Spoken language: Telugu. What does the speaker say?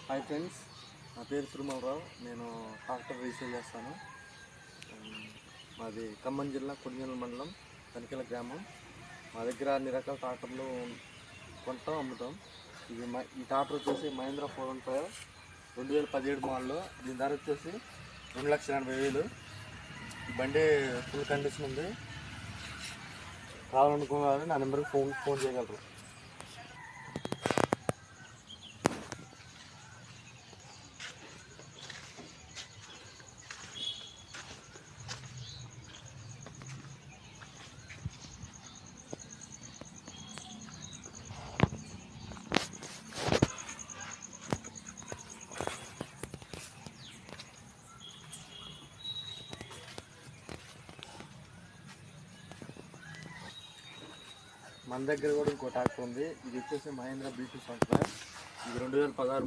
హాయ్ ఫ్రెండ్స్, నా పేరు తిరుమలరావు. నేను ట్రాక్టర్ రీసేల్ చేస్తాను. మాది ఖమ్మం జిల్లా కొడిగేల మండలం తనికెల గ్రామం. మా దగ్గర అన్ని రకాల ట్రాక్టర్లు కొంటాం, అమ్ముతాం. ఈ ట్రాక్టర్ వచ్చేసి మహీంద్రా 415 2017 మోడల్. దీని ధర వచ్చేసి 2,80,000. ఈ బండి ఫుల్ కండిషన్ ఉంది. కావాలనుకున్నారని నా నెంబర్కి ఫోన్ చేయగలరు. మన దగ్గర కూడా ఇంకో ట్రాక్టర్ ఉంది. ఇది వచ్చేసి మహీంద్రా B2 సంవత్సరం. ఇది 2016